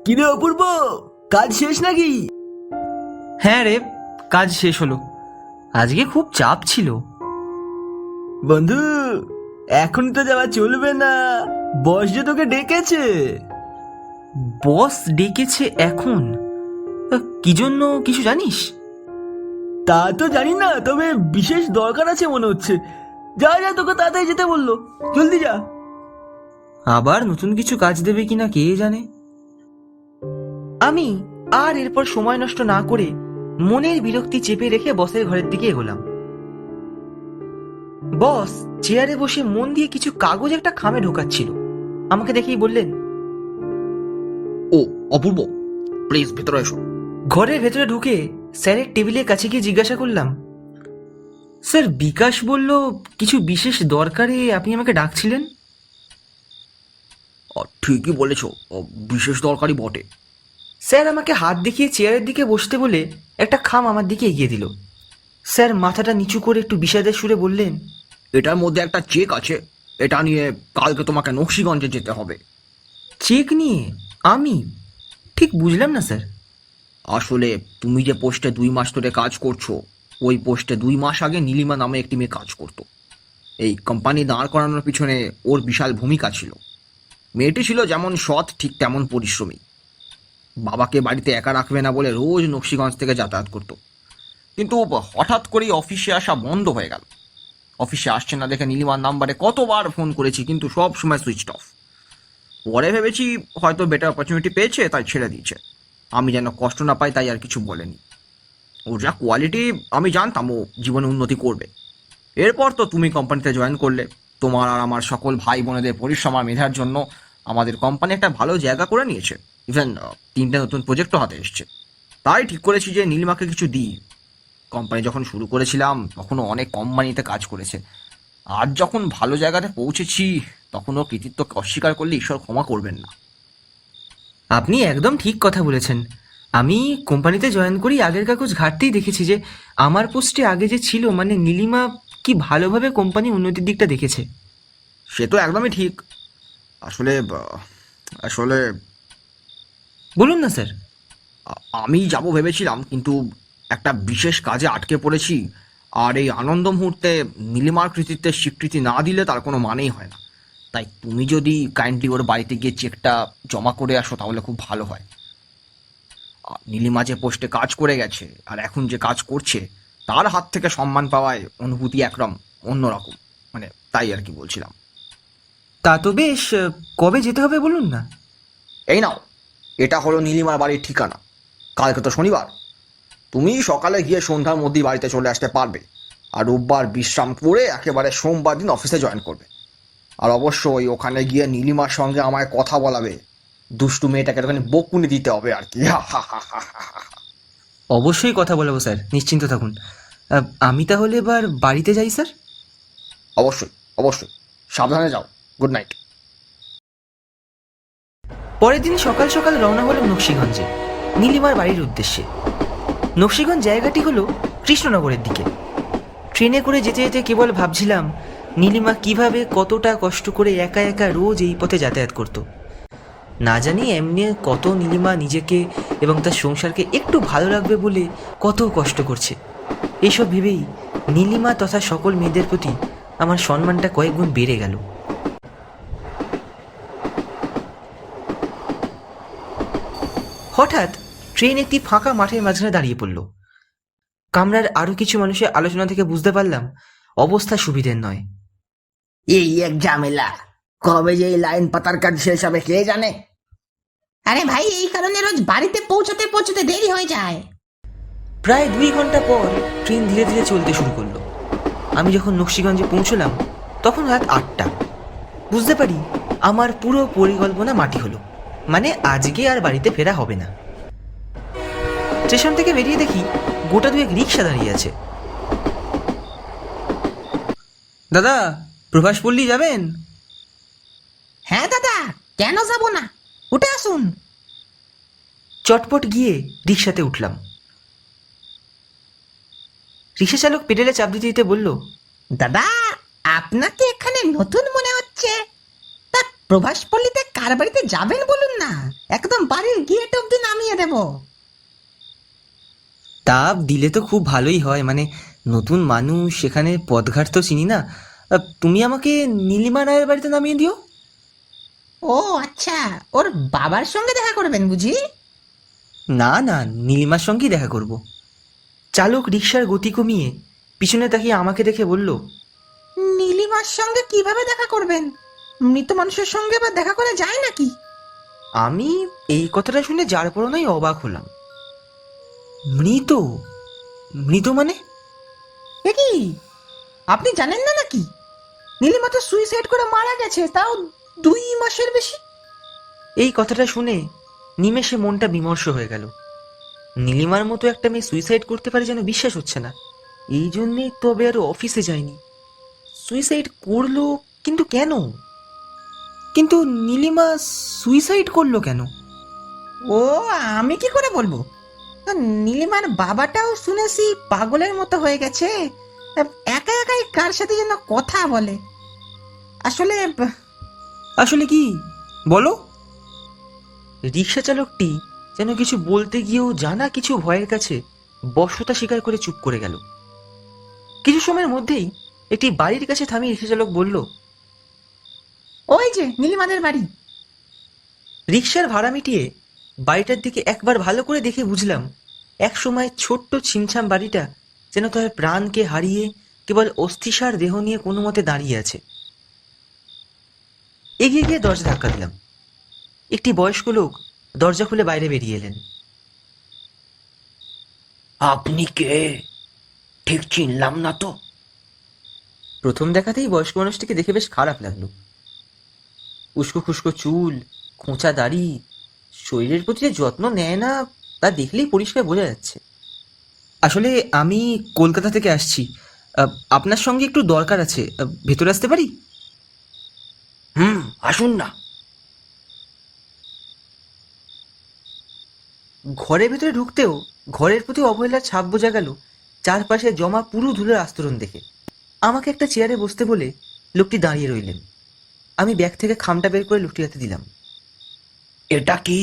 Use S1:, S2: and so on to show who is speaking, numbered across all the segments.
S1: কিরে অপূর্ব, কাজ শেষ নাকি?
S2: হ্যাঁ রে, কাজ শেষ হলো। আজকে খুব চাপ ছিল।
S1: বন্ধু, এখন তো যাওয়া চলবে না, বস যে তোকে ডেকেছে।
S2: বস ডেকেছে এখন? কি জন্য কিছু জানিস?
S1: তা তো জানি না, তবে বিশেষ দরকার আছে মনে হচ্ছে। যা যা, তোকে তাড়াতাড়ি যেতে বললো, জলদি যা।
S2: আবার নতুন কিছু কাজ দেবে কিনা কে জানে। আমি আর এরপর সময় নষ্ট না করে মনের বিরক্তি চেপে রেখে বসের ঘরের দিকে এগোলাম। বস চেয়ারে বসে মন দিয়ে কিছু কাগজ একটা খামে ঢোকাচ্ছিল। আমাকে দেখেই বললেন,
S3: ও অপূর্ব, প্লিজ ভেতরে এসো।
S2: ঘরের ভেতরে ঢুকে স্যারের টেবিলের কাছে গিয়ে জিজ্ঞাসা করলাম, স্যার বিকাশ বলল কিছু বিশেষ দরকারে আপনি আমাকে ডাকছিলেন?
S3: ঠিকই বলেছ, বিশেষ দরকারি বটে।
S2: স্যার আমাকে হাত দেখিয়ে চেয়ারের দিকে বসতে বলে একটা খাম আমার দিকে এগিয়ে দিল। স্যার মাথাটা নিচু করে একটু বিষাদের সুরে বললেন,
S3: এটার মধ্যে একটা চেক আছে, এটা নিয়ে কালকে তোমাকে নকশিগঞ্জে যেতে হবে।
S2: চেক নিয়ে? আমি ঠিক বুঝলাম না স্যার।
S3: আসলে তুমি যে পোস্টে 2 মাস ধরে কাজ করছো, ওই পোস্টে 2 মাস আগে নীলিমা নামে একটি মেয়ে কাজ করতো। এই কোম্পানি দাঁড় করানোর পিছনে ওর বিশাল ভূমিকা ছিল। মেয়েটি ছিল যেমন সৎ, ঠিক তেমন পরিশ্রমী। বাবাকে বাড়িতে একা রাখবে না বলে রোজ নকশিগঞ্জ থেকে যাতায়াত করতো। কিন্তু হঠাৎ করেই অফিসে আসা বন্ধ হয়ে গেল। অফিসে আসছে না দেখে নীলিমার নাম্বারে কতবার ফোন করেছি, কিন্তু সব সময় সুইচ অফ। পরে ভেবেছি হয়তো বেটার অপরচুনিটি পেয়েছে, তাই ছেড়ে দিয়েছে। আমি যেন কষ্ট না পাই তাই আর কিছু বলেনি। ওর যা কোয়ালিটি আমি জানতাম ও জীবনে উন্নতি করবে। এরপর তো তুমি কোম্পানিতে জয়েন করলে। তোমার আর আমার সকল ভাই বোনেদের পরিশ্রম আর মেধার জন্য আমাদের কোম্পানি একটা ভালো জায়গা করে নিয়েছে। ইভেন 3টে নতুন প্রজেক্টও হাতে এসছে। তাই ঠিক করেছি যে নীলিমাকে কিছু দিই। কোম্পানি যখন শুরু করেছিলাম তখনও অনেক কোম্পানিতে কাজ করেছে। আজ যখন ভালো জায়গাতে পৌঁছেছি, তখন ও কৃতিত্বকে অস্বীকার করলে ঈশ্বর ক্ষমা করবেন না।
S2: আপনি একদম ঠিক কথা বলেছেন। আমি কোম্পানিতে জয়েন করি আগের কাগজ ঘাটতেই দেখেছি যে আমার পোস্টে আগে যে ছিল, মানে নীলিমা কি ভালোভাবে কোম্পানি উন্নতির দিকটা দেখেছে।
S3: সে তো একদমই ঠিক। আসলে আসলে
S2: বলুন না স্যার।
S3: আমি যাব ভেবেছিলাম, কিন্তু একটা বিশেষ কাজে আটকে পড়েছি। আর এই আনন্দ মুহূর্তে নীলিমার কৃতিত্বের স্বীকৃতি না দিলে তার কোনো মানেই হয় না। তাই তুমি যদি কাইন্ডলি ওর বাড়িতে গিয়ে চেকটা জমা করে আসো তাহলে খুব ভালো হয়। নীলিমা যে পোস্টে কাজ করে গেছে আর এখন যে কাজ করছে, তার হাত থেকে সম্মান পাওয়ায় অনুভূতি একদম অন্যরকম। মানে তাই আর কি বলছিলাম।
S2: তা তো বেশ, কবে যেতে হবে বলুন না।
S3: এই নাও, এটা হলো নীলিমার বাড়ির ঠিকানা। কালকে তো শনিবার, তুমি সকালে গিয়ে সন্ধ্যার মধ্যেই বাড়িতে চলে আসতে পারবে। আর রোববার বিশ্রাম করে একেবারে সোমবার দিন অফিসে জয়েন করবে। আর অবশ্যই ওখানে গিয়ে নীলিমার সঙ্গে আমায় কথা বলাবে। দুষ্টু মেয়েটাকে ওখানে বকুনি দিতে হবে আর কি।
S2: অবশ্যই কথা বলবো স্যার, নিশ্চিন্ত থাকুন। আমি তাহলে এবার বাড়িতে যাই স্যার।
S3: অবশ্যই অবশ্যই, সাবধানে যাও। Good night.
S2: পরের দিন সকাল সকাল রওনা হলাম নকশিগঞ্জে, নীলিমার বাড়ির উদ্দেশ্যে। নকশিগঞ্জ জায়গাটি হলো কৃষ্ণনগরের দিকে। ট্রেনে করে যেতে যেতে কেবল ভাবছিলাম নীলিমা কিভাবে কতটা কষ্ট করে একা একা রোজ এই পথে যাতায়াত করত। না জানি এমনি কত নীলিমা নিজেকে এবং তার সংসারকে একটু ভালো লাগবে বলে কত কষ্ট করছে। এইসব ভেবেই নীলিমা তথা সকল মেয়েদের প্রতি আমার সম্মানটা কয়েক গুণ বেড়ে গেল। হঠাৎ ট্রেন একটি ফাঁকা মাঠের মাঝখানে দাঁড়িয়ে পড়ল। কামরার আরো কিছু মানুষের আলোচনা থেকে বুঝতে পারলাম অবস্থা সুবিধের নয়।
S1: এই এক ঝামেলা, কবে যে এই লাইন পাতার কাজ শেষ হবে কে জানে।
S4: আরে ভাই, এই কারণে রোজ বাড়িতে পৌঁছতে পৌঁছতে দেরি হয়ে যায়।
S2: প্রায় 2 ঘন্টা পর ট্রেন ধীরে ধীরে চলতে শুরু করলো। আমি যখন নকশিগঞ্জে পৌঁছলাম তখন রাত 8টা। বুঝতে পারি আমার পুরো পরিকল্পনা মাটি হলো, মানে আজকে আর বাড়িতে ফেরা হবে না। স্টেশন থেকে বেরিয়ে দেখি গোটা 2 রিক্সা দাঁড়িয়ে আছে। দাদা, প্রভাস পল্লী যাবেন?
S4: হ্যাঁ দাদা, কেন যাব না, উঠে আসুন।
S2: চটপট গিয়ে রিক্সাতে উঠলাম। রিক্সা চালক পেডেলে চাপ দিতে দিতে বলল,
S4: দাদা, আপনাকে এখানে নতুন মনে হচ্ছে। তা প্রভাস পল্লীতে কার বাড়িতে যাবেন বলুন না, একদম বাড়ির গেট অব্দি নামিয়ে দেব।
S2: তা দিলে তো খুব ভালোই হয়, মানে নতুন মানুষ, সেখানে পথঘাট তো চিনি না। তুমি আমাকে নীলিমা রায়ের বাড়িতে নামিয়ে দিও।
S4: ও আচ্ছা, ওর বাবার সঙ্গে দেখা করবেন বুঝি?
S2: না না, নীলিমার সঙ্গেই দেখা করব। চালক রিকশার গতি কমিয়ে পিছনে তাকিয়ে আমাকে দেখে বলল,
S4: নীলিমার সঙ্গে কিভাবে দেখা করবেন? মৃত মানুষের সঙ্গে বা দেখা করা যায় নাকি?
S2: আমি এই কথাটা শুনে যার পরনাই অবাক হলাম। মৃত? মৃত মানে?
S4: এ কি, আপনি জানেন না নাকি? নীলিমা তো সুইসাইড করে মারা গেছে, তাও 2 মাসের বেশি।
S2: এই কথাটা শুনে নিমেষে মনটা বিমর্ষ হয়ে গেল। নীলিমার মতো একটা মেয়ে সুইসাইড করতে পারে যেন বিশ্বাস হচ্ছে না। এই জন্যেই তবে আরো অফিসে যায়নি। সুইসাইড করলো, কিন্তু কেন? কিন্তু নীলিমা সুইসাইড করলো কেন?
S4: ও আমি কি করে বলবো? নীলিমার বাবাটাও শুনেছি পাগলের মতো হয়ে গেছে, একা একাই কার সাথে যেন কথা বলে। আসলে
S2: আসলে কি বলো? রিক্সা চালকটি যেন কিছু বলতে গিয়েও জানা কিছু ভয়ের কাছে বশ্যতা স্বীকার করে চুপ করে গেল। কিছু সময়ের মধ্যেই একটি বাড়ির কাছে থামিয়ে রিক্সা চালক বলল,
S4: ওই যে নীলিমাদের বাড়ি।
S2: রিক্সার ভাড়া মিটিয়ে বাড়িটার দিকে একবার ভালো করে দেখে বুঝলাম এক সময় ছোট্ট ছিমছাম বাড়িটা যেন তার প্রাণকে হারিয়ে কেবল অস্থিসার দেহ নিয়ে কোনো মতে দাঁড়িয়ে আছে। এগিয়ে গিয়ে দরজা ধাক্কা দিলাম। একটি বয়স্ক লোক দরজা খুলে বাইরে বেরিয়ে এলেন।
S3: আপনি কে? ঠিক চিনলাম না তো।
S2: প্রথম দেখাতেই বয়স্ক মানুষটিকে দেখে বেশ খারাপ লাগলো। উস্কো খুস্কো চুল, খোঁচা দাড়ি, শরীরের প্রতি যে যত্ন নেয় না তা দেখলেই পরিষ্কার বোঝা যাচ্ছে। আসলে আমি কলকাতা থেকে আসছি, আপনার সঙ্গে একটু দরকার আছে, ভেতরে আসতে পারি?
S3: আসুন না।
S2: ঘরের ভেতরে ঢুকতেও ঘরের প্রতি অবহেলার ছাপ বোঝা গেল চারপাশে জমা পুরো ধুলোর আস্তরণ দেখে। আমাকে একটা চেয়ারে বসতে বলে লোকটি দাঁড়িয়ে রইলেন। আমি ব্যাগ থেকে খামটা বের করে লোকটির হাতে দিলাম।
S3: এটা কি?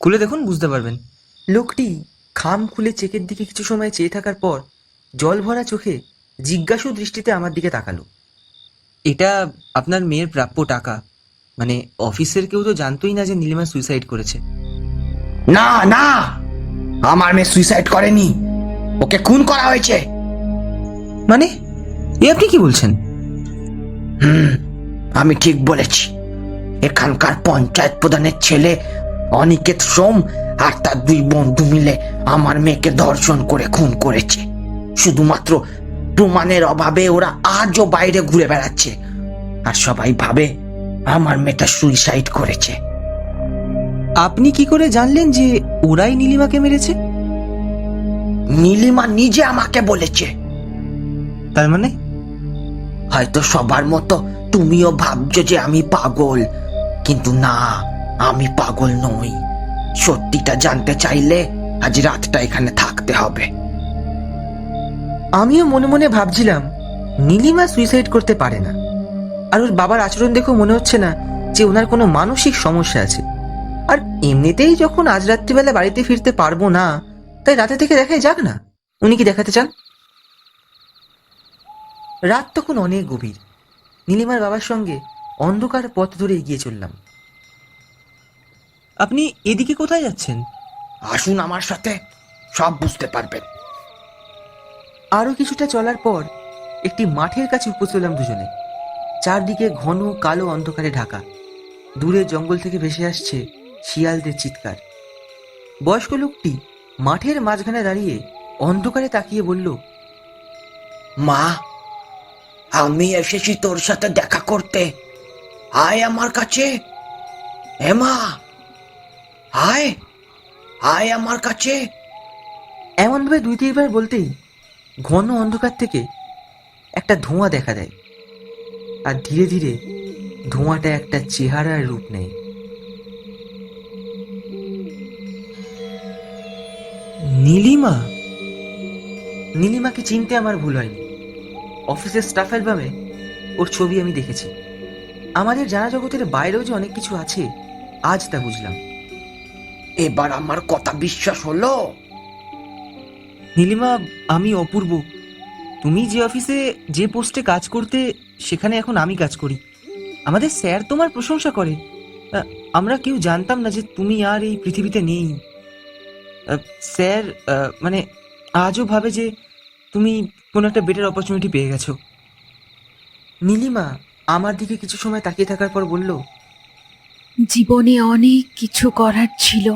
S2: খুলে দেখুন, বুঝতে পারবেন। লোকটি খাম খুলে চেকের দিকে কিছু সময় চেয়ে থাকার পর জল ভরা চোখে জিজ্ঞাসু দৃষ্টিতে আমার দিকে তাকালো। এটা আপনার মেয়ের প্রাপ্য টাকা, মানে অফিসের কেউ তো জানতোই না যে নীলিমা সুইসাইড করেছে।
S3: না না, আমার মেয়ে সুইসাইড করেনি, ওকে খুন করা হয়েছে।
S2: মানে এ আপনি কি বলছেন?
S3: আমি ঠিক বলেছি। এখানকার পঞ্চায়েত প্রধানের ছেলে অনিকেত সোম আর তার 2 বন্ধু মিলে আমার মেয়েকে ধর্ষণ করে খুন করেছে। শুধুমাত্র প্রমাণের অভাবে ওরা আজও বাইরে ঘুরে বেড়াচ্ছে, আর সবাই ভাবে আমার মেয়েটা সুইসাইড করেছে।
S2: আপনি কি করে জানলেন যে ওরাই নীলিমাকে মেরেছে?
S3: নীলিমা নিজে আমাকে বলেছে।
S2: তার মানে?
S3: হয়তো সবার মতো তুমিও ভাবছো যে আমি পাগল, কিন্তু না, আমি পাগল নই। সত্যিটা জানতে চাইলে আজ রাতটা এখানে থাকতে হবে।
S2: আমিও মনে মনে ভাবছিলাম নীলিমা সুইসাইড করতে পারে না, আর ওর বাবার আচরণ দেখেও মনে হচ্ছে না যে ওনার কোনো মানসিক সমস্যা আছে। আর এমনিতেই যখন আজ রাত্রিবেলা বাড়িতে ফিরতে পারবো না, তাই রাতে থেকে দেখাই যাক না, উনি কি দেখাতে চান। রাত তখন অনেক গভীর। নীলিমার বাবার সঙ্গে অন্ধকার পথ ধরে এগিয়ে চললাম। আপনি এদিকে কোথায় যাচ্ছেন?
S3: আসুন আমার সাথে, সব বুঝতে পারবেন।
S2: আরো কিছুটা চলার পর একটি মাঠের কাছে উপস্থিত হলাম দুজনে। চারদিকে ঘন কালো অন্ধকারে ঢাকা। দূরে জঙ্গল থেকে ভেসে আসছে শিয়ালদের চিৎকার। বয়স্ক লোকটি মাঠের মাঝখানে দাঁড়িয়ে অন্ধকারে তাকিয়ে বলল,
S3: মা, আমি এসেছি তোর সাথে দেখা করতে, আয় আমার কাছে। এ মা, আয় আয় আমার কাছে।
S2: এমনভাবে 2-3 বার বলতেই ঘন অন্ধকার থেকে একটা ধোঁয়া দেখা দেয়, আর ধীরে ধীরে ধোঁয়াটা একটা চেহারার রূপ নেয়। নীলিমা। নীলিমাকে চিনতে আমার ভুল হয়নি। অফিসের স্টাফ অ্যালবামে ওর ছবি আমি দেখেছি। আমাদের জানা জগতের বাইরেও যে অনেক কিছু আছে, আজ তা বুঝলাম।
S3: এবার আমার কথা বিশ্বাস হলো?
S2: নীলিমা, আমি অপূর্ব। তুমি যে অফিসে যে পোস্টে কাজ করতে, সেখানে এখন আমি কাজ করি। আমাদের স্যার তোমার প্রশংসা করে। আমরা কেউ জানতাম না যে তুমি আর এই পৃথিবীতে নেই। স্যার মানে আজও ভাবে যে তুমি কোনো একটা বেটার অপরচুনিটি পেয়ে গেছো। নীলিমা আমার দিকে কিছু সময় তাকিয়ে থাকার পর বলল,
S5: জীবনে অনেক কিছু করার ছিল,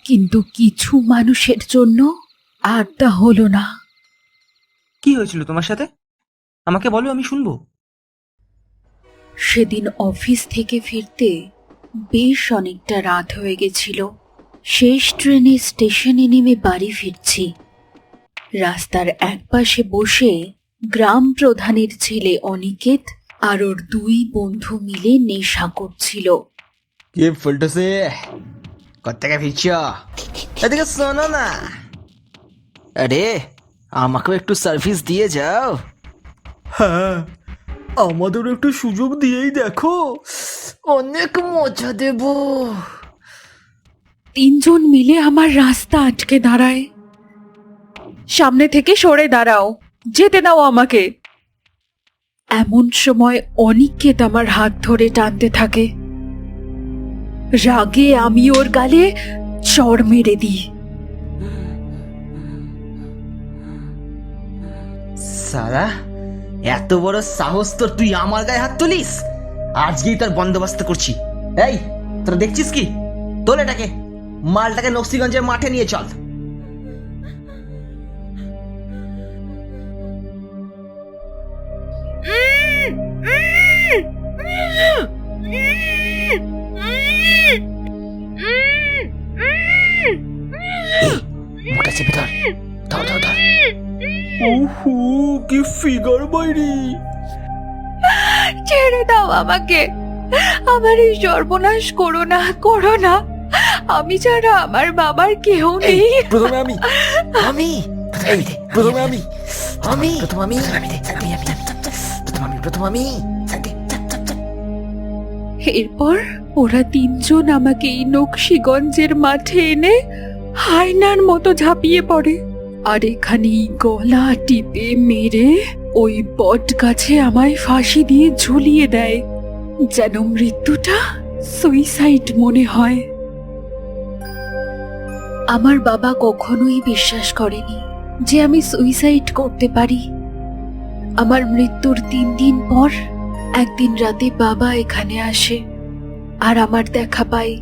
S5: কিন্তু কিছু মানুষের জন্য আর তা হলো না।
S2: কি হয়েছিল তোমার সাথে? আমাকে বলো, আমি শুনবো।
S5: সেদিন অফিস থেকে ফিরতে বেশ অনেকটা রাত হয়ে গেছিল। শেষ ট্রেনে স্টেশনে নেমে বাড়ি ফিরছি। রাস্তার একপাশে বসে গ্রাম প্রধানের ছেলে অনিকেত আর ওর দুই বন্ধু মিলে নেশা করছিল।
S3: কে ফুলটুসে, কোত্থেকে ফিরছ? এদিকে শোনো না। আরে আমাকেও একটু সার্ভিস দিয়ে যাও।
S1: হ্যাঁ, আমাদেরও একটু সুযোগ দিয়েই দেখো,
S3: অনেক মজা দেব।
S5: তিনজন মিলে আমার রাস্তা আটকে দাঁড়ায়। সামনে থেকে সরে দাঁড়াও, যেতে দাও আমাকে। এমন সময় অনিকেত আমার হাত ধরে টানতে থাকে। রাগে আমি ওর গালে চড় মেরে দিই।
S3: সারা, এত বড় সাহস তোর, তুই আমার গায়ে হাত তুলিস? আজকেই তার বন্দোবস্ত করছি। এই তোরা দেখছিস কি? তোল এটাকে, মালটাকে নকশিগঞ্জের মাঠে নিয়ে চল। মোটা চেপে ধর, ধর ধর ধর।
S1: ওহো, কি ফিগার বাইরি!
S5: ছেড়ে দাও আমাকে, আমার এই সর্বনাশ করো না, করো না। আমি ছাড়া আমার বাবার কেউ নেই।
S3: প্রথমে আমি আমি প্রথমে আমি আমি প্রথম আমি প্রথম আমি।
S5: এরপর ওরা তিনজন আমাকে এই নকশিগঞ্জের মাঠে এনে হায়নার মতো ঝাঁপিয়ে পড়ে, আর এখানেই গলা টিপে মেরে ওই বট গাছে আমায় ফাঁসি দিয়ে ঝুলিয়ে দেয়, যেন মৃত্যুটা সুইসাইড মনে হয়। আমার বাবা কখনোই বিশ্বাস করেনি যে আমি সুইসাইড করতে পারি। আমার মৃত্যুর 3 দিন পর একদিন রাতে বাবা এখানে আসে আর আমার দেখা পায়।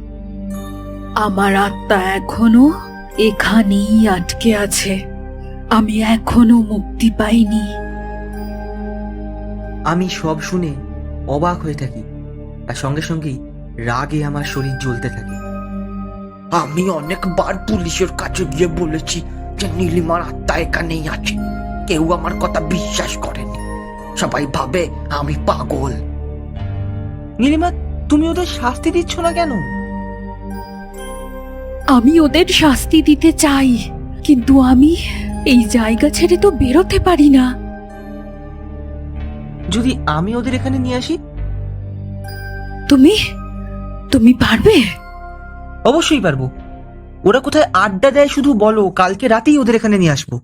S5: আমার আত্মা এখনো এখানেই আটকে আছে, আমি এখনো মুক্তি পাইনি।
S2: আমি সব শুনে অবাক হয়ে থাকি, আর সঙ্গে সঙ্গেই রাগে আমার শরীর জ্বলতে থাকে।
S3: আমি অনেকবার পুলিশের কাছে গিয়ে বলেছি যে নীলিমার আত্মা এখানেই আছে, কেউ আমার কথা বিশ্বাস করেনি। সবাই ভাবে আমি পাগল।
S2: নীলিমা, তুমি ওদের শাস্তি দিচ্ছ না কেন?
S5: আমি ওদের শাস্তি দিতে চাই, কিন্তু আমি এই জায়গা ছেড়ে তো বেরোতে পারি না।
S2: যদি আমি ওদের এখানে নিয়ে আসি?
S5: তুমি তুমি পারবে?
S2: অবশ্যই পারবো। ওরা কোথায় আড্ডা দেয় শুধু বলো, কালকে রাতেই ওদের এখানে নিয়ে আসবো।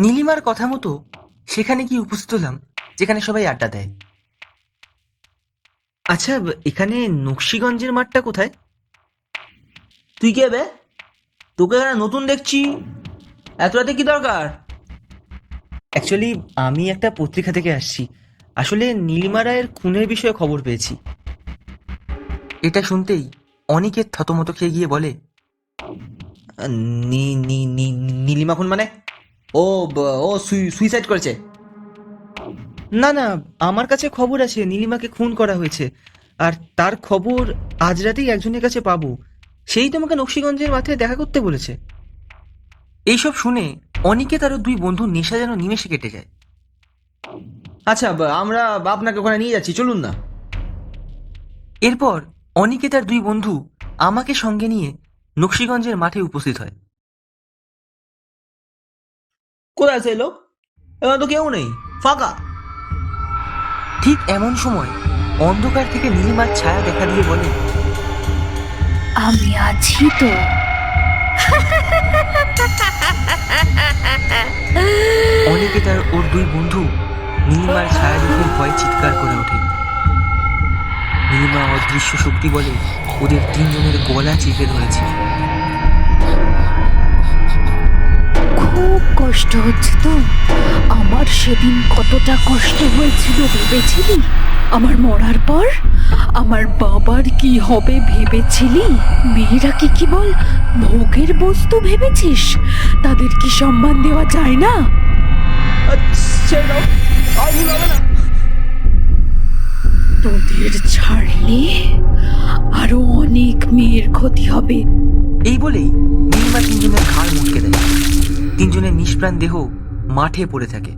S2: নীলিমার কথা মতো সেখানে গিয়ে উপস্থিত হলাম যেখানে সবাই আড্ডা দেয়। আচ্ছা, এখানে নকশিগঞ্জের মাঠটা কোথায়?
S1: তুই কে বে? তোকে এখানে নতুন দেখছি, এত রাতে কি দরকার?
S2: অ্যাকচুয়ালি আমি একটা পত্রিকা থেকে আসছি। আসলে নীলিমা রায়ের খুনের বিষয়ে খবর পেয়েছি। এটা শুনতেই অনিকেত থতমত খেয়ে গিয়ে বলে,
S3: নীলিমা খুন মানে? ও ও সুইসাইড করেছে?
S2: না না, আমার কাছে খবর আছে নীলিমাকে খুন করা হয়েছে, আর তার খবর আজ রাতেই একজনের কাছে পাবো। সেই তোমাকে নকশিগঞ্জের মাঠে দেখা করতে বলেছে। এইসব শুনে অনিকেত আর ওর দুই বন্ধু নেশা যেন নিমেষে কেটে যায়।
S3: আচ্ছা, আমরা আপনাকে ওখানে নিয়ে যাচ্ছি, চলুন না।
S2: এরপর অনিকেত আর দুই বন্ধু আমাকে সঙ্গে নিয়ে নকশিগঞ্জের মাঠে উপস্থিত হয়।
S1: কোথায় আছে এই লোক? এখানে তো কেউ নেই, ফাঁকা।
S2: ঠিক এমন সময় অন্ধকার থেকে নীলিমার ছায়া দেখা দিয়ে বলে,
S5: আমি আছি তো।
S2: অনেকে তার ওর দুই বন্ধু নীলিমার ছায়া দেখে ভয়ে চিৎকার করে ওঠে। নীলিমা অদৃশ্য শক্তি বলে ওদের তিনজনের গলা চেপে ধরেছে।
S5: খুব কষ্ট হচ্ছে তো? আমার সেদিন কতটা কষ্ট হয়েছিল ভেবেছিলি? আমার মরার পর আমার বাবার কি হবে ভেবেছিলি? মেয়েরা কি কেবল ভোগের বস্তু ভেবেছিস? তাদের কি সম্মান দেওয়া যায় না?
S1: ছেড়ে দাও, আর ভুল হবে না।
S5: তোদের ছাড়লে আরো অনেক মেয়ের ক্ষতি হবে।
S2: এই বলেই নীলিমা তিনজনের ঘাড় মুটকে দেয়। তিনজনের নিষ্প্রাণ দেহ মাঠে পড়ে থাকে।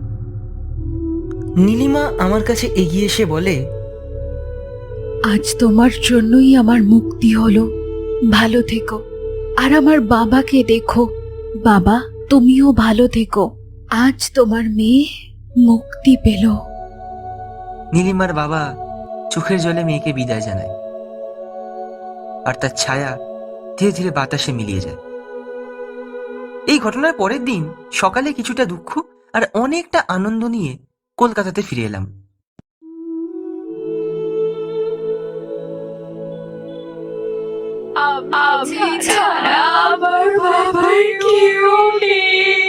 S2: নীলিমা আমার কাছে এগিয়ে এসে বলে,
S5: আজ তোমার জন্যই আমার মুক্তি হলো। ভালো থেকো। আর আমার বাবাকে দেখো। বাবা, তুমিও ভালো থেকো। আজ তোমার মেয়ে মুক্তি পেল।
S2: নীলিমার বাবা চোখের জলে মেয়েকে বিদায় জানায়, আর তার ছায়া ধীরে ধীরে বাতাসে মিলিয়ে যায়। এই ঘটনার পরের দিন সকালে কিছুটা দুঃখ আর অনেকটা আনন্দ নিয়ে কলকাতাতে ফিরে এলাম।
S5: আমি ছাড়া আমার বাবার কেউ নেই।